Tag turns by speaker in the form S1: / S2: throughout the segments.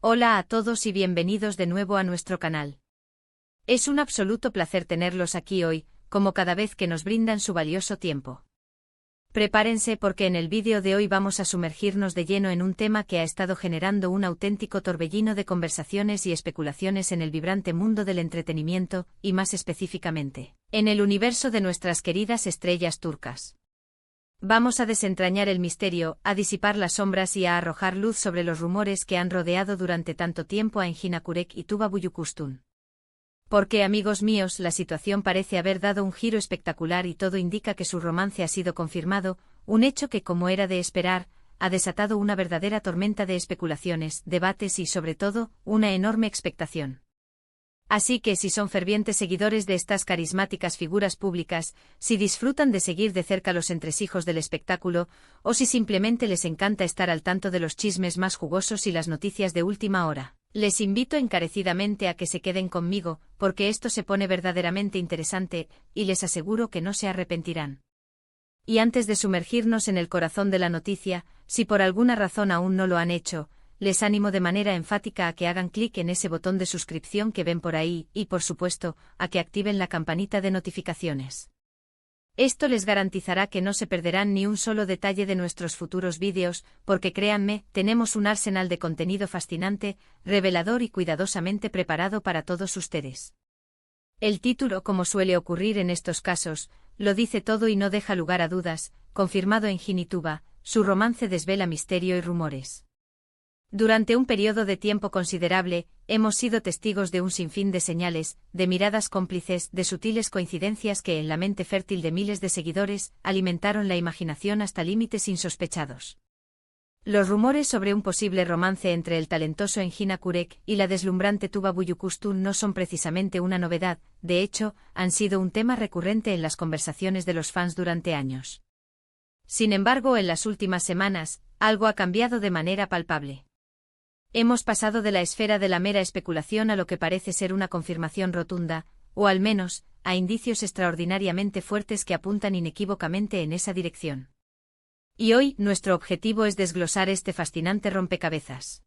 S1: Hola a todos y bienvenidos de nuevo a nuestro canal. Es un absoluto placer tenerlos aquí hoy, como cada vez que nos brindan su valioso tiempo. Prepárense porque en el vídeo de hoy vamos a sumergirnos de lleno en un tema que ha estado generando un auténtico torbellino de conversaciones y especulaciones en el vibrante mundo del entretenimiento, y más específicamente, en el universo de nuestras queridas estrellas turcas. Vamos a desentrañar el misterio, a disipar las sombras y a arrojar luz sobre los rumores que han rodeado durante tanto tiempo a Engin Akurek y Tuba Büyüküstün. Porque, amigos míos, la situación parece haber dado un giro espectacular y todo indica que su romance ha sido confirmado, un hecho que, como era de esperar, ha desatado una verdadera tormenta de especulaciones, debates y, sobre todo, una enorme expectación. Así que si son fervientes seguidores de estas carismáticas figuras públicas, si disfrutan de seguir de cerca los entresijos del espectáculo, o si simplemente les encanta estar al tanto de los chismes más jugosos y las noticias de última hora, les invito encarecidamente a que se queden conmigo, porque esto se pone verdaderamente interesante, y les aseguro que no se arrepentirán. Y antes de sumergirnos en el corazón de la noticia, si por alguna razón aún no lo han hecho, les animo de manera enfática a que hagan clic en ese botón de suscripción que ven por ahí y, por supuesto, a que activen la campanita de notificaciones. Esto les garantizará que no se perderán ni un solo detalle de nuestros futuros vídeos, porque créanme, tenemos un arsenal de contenido fascinante, revelador y cuidadosamente preparado para todos ustedes. El título, como suele ocurrir en estos casos, lo dice todo y no deja lugar a dudas. Confirmado Engin y Tuba, su romance desvela misterio y rumores. Durante un periodo de tiempo considerable, hemos sido testigos de un sinfín de señales, de miradas cómplices, de sutiles coincidencias que en la mente fértil de miles de seguidores alimentaron la imaginación hasta límites insospechados. Los rumores sobre un posible romance entre el talentoso Engin Akurek y la deslumbrante Tuba Büyüküstün no son precisamente una novedad, de hecho, han sido un tema recurrente en las conversaciones de los fans durante años. Sin embargo, en las últimas semanas, algo ha cambiado de manera palpable. Hemos pasado de la esfera de la mera especulación a lo que parece ser una confirmación rotunda, o al menos, a indicios extraordinariamente fuertes que apuntan inequívocamente en esa dirección. Y hoy, nuestro objetivo es desglosar este fascinante rompecabezas.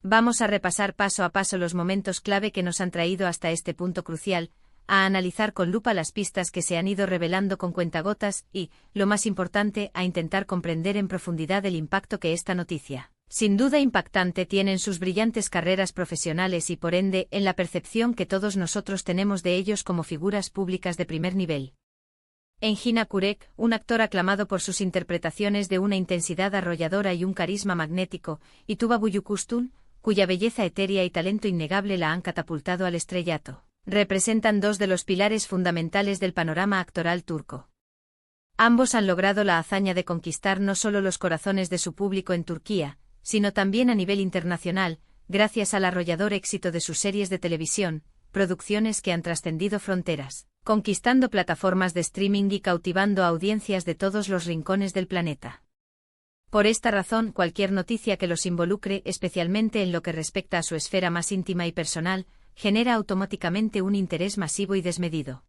S1: Vamos a repasar paso a paso los momentos clave que nos han traído hasta este punto crucial, a analizar con lupa las pistas que se han ido revelando con cuentagotas y, lo más importante, a intentar comprender en profundidad el impacto que esta noticia, sin duda impactante, tiene en sus brillantes carreras profesionales y por ende en la percepción que todos nosotros tenemos de ellos como figuras públicas de primer nivel. Engin Akurek, un actor aclamado por sus interpretaciones de una intensidad arrolladora y un carisma magnético, y Tuba Büyüküstün, cuya belleza etérea y talento innegable la han catapultado al estrellato, representan dos de los pilares fundamentales del panorama actoral turco. Ambos han logrado la hazaña de conquistar no solo los corazones de su público en Turquía, sino también a nivel internacional, gracias al arrollador éxito de sus series de televisión, producciones que han trascendido fronteras, conquistando plataformas de streaming y cautivando a audiencias de todos los rincones del planeta. Por esta razón, cualquier noticia que los involucre, especialmente en lo que respecta a su esfera más íntima y personal, genera automáticamente un interés masivo y desmedido.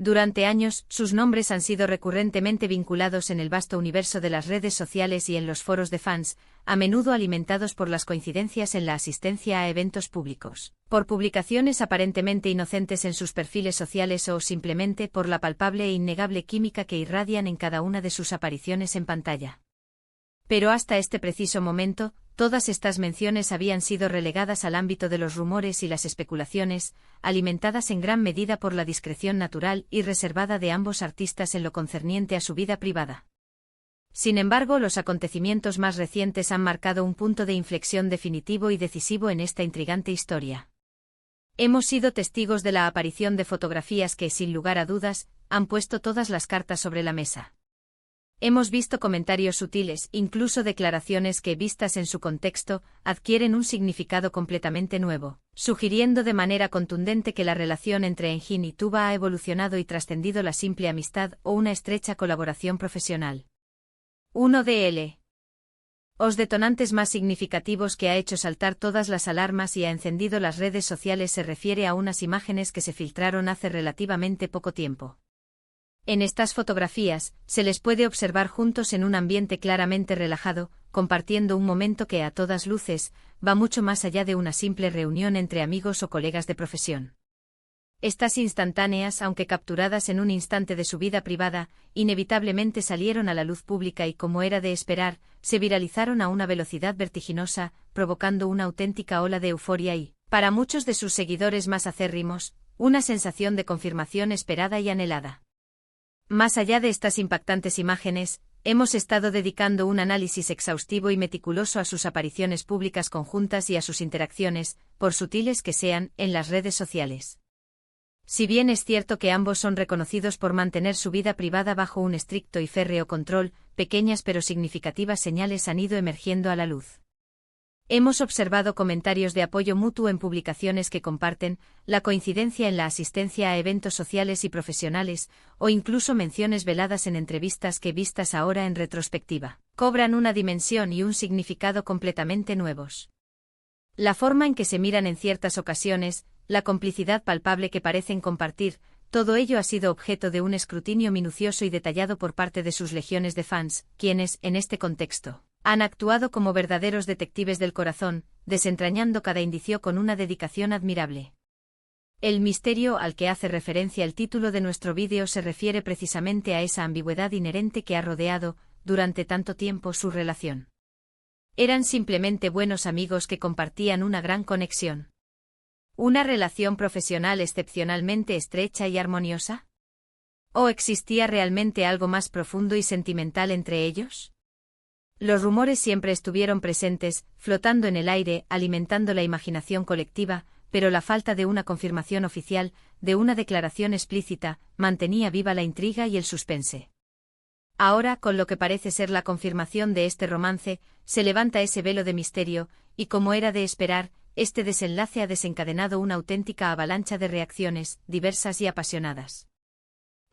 S1: Durante años, sus nombres han sido recurrentemente vinculados en el vasto universo de las redes sociales y en los foros de fans, a menudo alimentados por las coincidencias en la asistencia a eventos públicos, por publicaciones aparentemente inocentes en sus perfiles sociales o simplemente por la palpable e innegable química que irradian en cada una de sus apariciones en pantalla. Pero hasta este preciso momento, todas estas menciones habían sido relegadas al ámbito de los rumores y las especulaciones, alimentadas en gran medida por la discreción natural y reservada de ambos artistas en lo concerniente a su vida privada. Sin embargo, los acontecimientos más recientes han marcado un punto de inflexión definitivo y decisivo en esta intrigante historia. Hemos sido testigos de la aparición de fotografías que, sin lugar a dudas, han puesto todas las cartas sobre la mesa. Hemos visto comentarios sutiles, incluso declaraciones que, vistas en su contexto, adquieren un significado completamente nuevo, sugiriendo de manera contundente que la relación entre Engin y Tuba ha evolucionado y trascendido la simple amistad o una estrecha colaboración profesional. Uno de los detonantes más significativos que ha hecho saltar todas las alarmas y ha encendido las redes sociales se refiere a unas imágenes que se filtraron hace relativamente poco tiempo. En estas fotografías, se les puede observar juntos en un ambiente claramente relajado, compartiendo un momento que a todas luces, va mucho más allá de una simple reunión entre amigos o colegas de profesión. Estas instantáneas, aunque capturadas en un instante de su vida privada, inevitablemente salieron a la luz pública y, como era de esperar, se viralizaron a una velocidad vertiginosa, provocando una auténtica ola de euforia y, para muchos de sus seguidores más acérrimos, una sensación de confirmación esperada y anhelada. Más allá de estas impactantes imágenes, hemos estado dedicando un análisis exhaustivo y meticuloso a sus apariciones públicas conjuntas y a sus interacciones, por sutiles que sean, en las redes sociales. Si bien es cierto que ambos son reconocidos por mantener su vida privada bajo un estricto y férreo control, pequeñas pero significativas señales han ido emergiendo a la luz. Hemos observado comentarios de apoyo mutuo en publicaciones que comparten, la coincidencia en la asistencia a eventos sociales y profesionales, o incluso menciones veladas en entrevistas que, vistas ahora en retrospectiva, cobran una dimensión y un significado completamente nuevos. La forma en que se miran en ciertas ocasiones, la complicidad palpable que parecen compartir, todo ello ha sido objeto de un escrutinio minucioso y detallado por parte de sus legiones de fans, quienes, en este contexto, han actuado como verdaderos detectives del corazón, desentrañando cada indicio con una dedicación admirable. El misterio al que hace referencia el título de nuestro vídeo se refiere precisamente a esa ambigüedad inherente que ha rodeado, durante tanto tiempo, su relación. ¿Eran simplemente buenos amigos que compartían una gran conexión? ¿Una relación profesional excepcionalmente estrecha y armoniosa? ¿O existía realmente algo más profundo y sentimental entre ellos? Los rumores siempre estuvieron presentes, flotando en el aire, alimentando la imaginación colectiva, pero la falta de una confirmación oficial, de una declaración explícita, mantenía viva la intriga y el suspense. Ahora, con lo que parece ser la confirmación de este romance, se levanta ese velo de misterio, y como era de esperar, este desenlace ha desencadenado una auténtica avalancha de reacciones, diversas y apasionadas.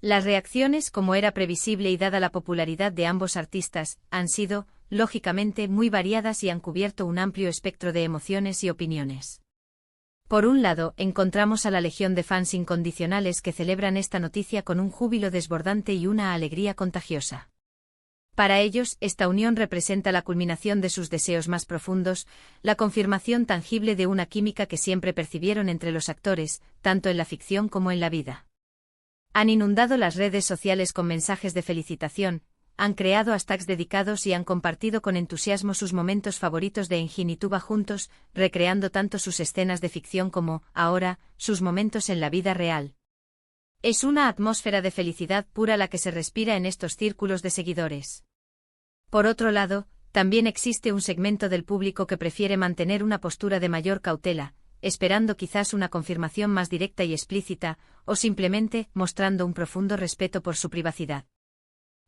S1: Las reacciones, como era previsible y dada la popularidad de ambos artistas, han sido, lógicamente, muy variadas y han cubierto un amplio espectro de emociones y opiniones. Por un lado, encontramos a la legión de fans incondicionales que celebran esta noticia con un júbilo desbordante y una alegría contagiosa. Para ellos, esta unión representa la culminación de sus deseos más profundos, la confirmación tangible de una química que siempre percibieron entre los actores, tanto en la ficción como en la vida. Han inundado las redes sociales con mensajes de felicitación, han creado hashtags dedicados y han compartido con entusiasmo sus momentos favoritos de Enjinituba juntos, recreando tanto sus escenas de ficción como, ahora, sus momentos en la vida real. Es una atmósfera de felicidad pura la que se respira en estos círculos de seguidores. Por otro lado, también existe un segmento del público que prefiere mantener una postura de mayor cautela, esperando quizás una confirmación más directa y explícita, o simplemente mostrando un profundo respeto por su privacidad.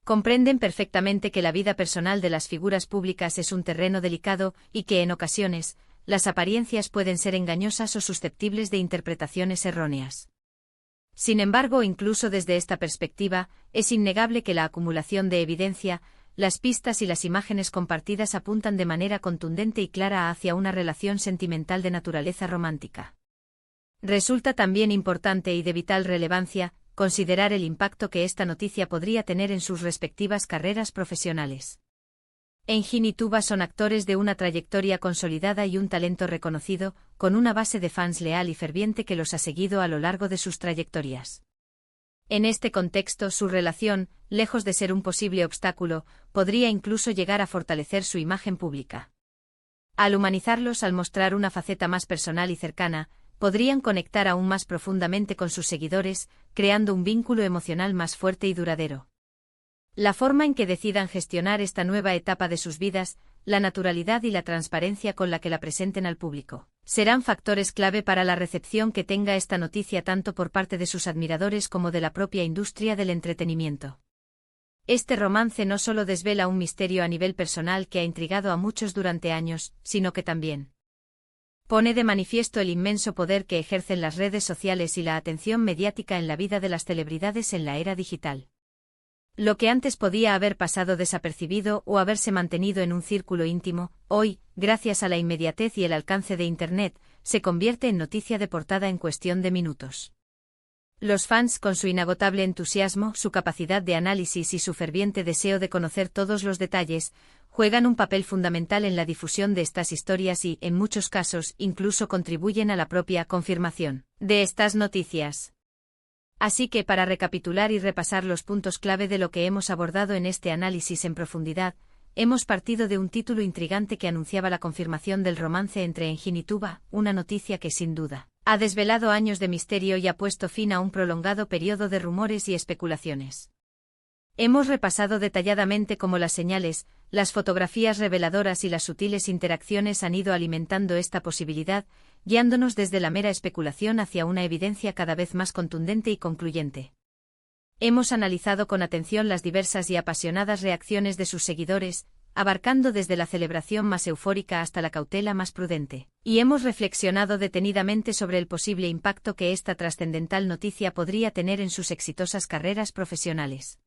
S1: Comprenden perfectamente que la vida personal de las figuras públicas es un terreno delicado y que en ocasiones, las apariencias pueden ser engañosas o susceptibles de interpretaciones erróneas. Sin embargo, incluso desde esta perspectiva, es innegable que la acumulación de evidencia, las pistas y las imágenes compartidas apuntan de manera contundente y clara hacia una relación sentimental de naturaleza romántica. Resulta también importante y de vital relevancia considerar el impacto que esta noticia podría tener en sus respectivas carreras profesionales. Enjinituba son actores de una trayectoria consolidada y un talento reconocido, con una base de fans leal y ferviente que los ha seguido a lo largo de sus trayectorias. En este contexto, su relación, lejos de ser un posible obstáculo, podría incluso llegar a fortalecer su imagen pública. Al humanizarlos, al mostrar una faceta más personal y cercana, podrían conectar aún más profundamente con sus seguidores, creando un vínculo emocional más fuerte y duradero. La forma en que decidan gestionar esta nueva etapa de sus vidas, la naturalidad y la transparencia con la que la presenten al público, serán factores clave para la recepción que tenga esta noticia tanto por parte de sus admiradores como de la propia industria del entretenimiento. Este romance no solo desvela un misterio a nivel personal que ha intrigado a muchos durante años, sino que también pone de manifiesto el inmenso poder que ejercen las redes sociales y la atención mediática en la vida de las celebridades en la era digital. Lo que antes podía haber pasado desapercibido o haberse mantenido en un círculo íntimo, hoy, gracias a la inmediatez y el alcance de Internet, se convierte en noticia de portada en cuestión de minutos. Los fans, con su inagotable entusiasmo, su capacidad de análisis y su ferviente deseo de conocer todos los detalles, juegan un papel fundamental en la difusión de estas historias y, en muchos casos, incluso contribuyen a la propia confirmación de estas noticias. Así que, para recapitular y repasar los puntos clave de lo que hemos abordado en este análisis en profundidad, hemos partido de un título intrigante que anunciaba la confirmación del romance entre Engin y Tuba, una noticia que sin duda ha desvelado años de misterio y ha puesto fin a un prolongado periodo de rumores y especulaciones. Hemos repasado detalladamente cómo las señales, las fotografías reveladoras y las sutiles interacciones han ido alimentando esta posibilidad, guiándonos desde la mera especulación hacia una evidencia cada vez más contundente y concluyente. Hemos analizado con atención las diversas y apasionadas reacciones de sus seguidores, abarcando desde la celebración más eufórica hasta la cautela más prudente, y hemos reflexionado detenidamente sobre el posible impacto que esta trascendental noticia podría tener en sus exitosas carreras profesionales.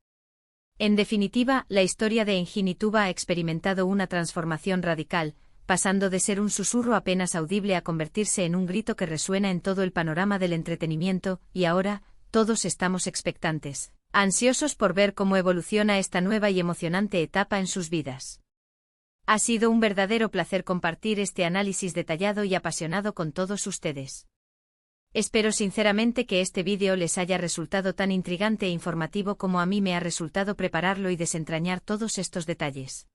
S1: En definitiva, la historia de Engin y Tuba ha experimentado una transformación radical, pasando de ser un susurro apenas audible a convertirse en un grito que resuena en todo el panorama del entretenimiento, y ahora, todos estamos expectantes, ansiosos por ver cómo evoluciona esta nueva y emocionante etapa en sus vidas. Ha sido un verdadero placer compartir este análisis detallado y apasionado con todos ustedes. Espero sinceramente que este vídeo les haya resultado tan intrigante e informativo como a mí me ha resultado prepararlo y desentrañar todos estos detalles.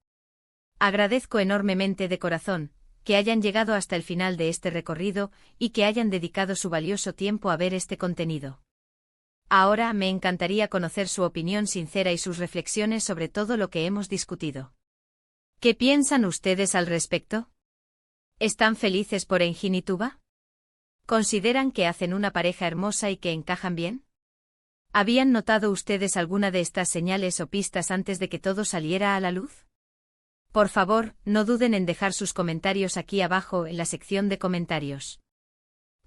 S1: Agradezco enormemente de corazón que hayan llegado hasta el final de este recorrido y que hayan dedicado su valioso tiempo a ver este contenido. Ahora me encantaría conocer su opinión sincera y sus reflexiones sobre todo lo que hemos discutido. ¿Qué piensan ustedes al respecto? ¿Están felices por Engin y Tuba? ¿Consideran que hacen una pareja hermosa y que encajan bien? ¿Habían notado ustedes alguna de estas señales o pistas antes de que todo saliera a la luz? Por favor, no duden en dejar sus comentarios aquí abajo en la sección de comentarios.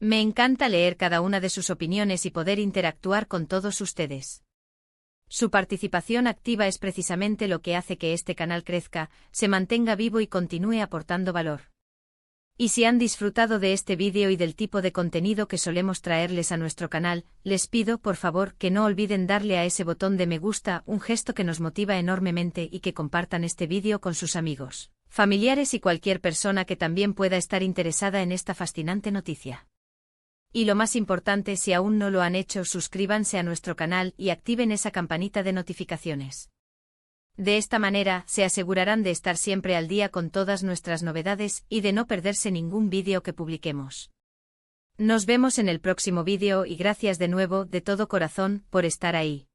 S1: Me encanta leer cada una de sus opiniones y poder interactuar con todos ustedes. Su participación activa es precisamente lo que hace que este canal crezca, se mantenga vivo y continúe aportando valor. Y si han disfrutado de este vídeo y del tipo de contenido que solemos traerles a nuestro canal, les pido por favor que no olviden darle a ese botón de me gusta, un gesto que nos motiva enormemente, y que compartan este vídeo con sus amigos, familiares y cualquier persona que también pueda estar interesada en esta fascinante noticia. Y lo más importante, si aún no lo han hecho, suscríbanse a nuestro canal y activen esa campanita de notificaciones. De esta manera, se asegurarán de estar siempre al día con todas nuestras novedades y de no perderse ningún vídeo que publiquemos. Nos vemos en el próximo vídeo y gracias de nuevo, de todo corazón, por estar ahí.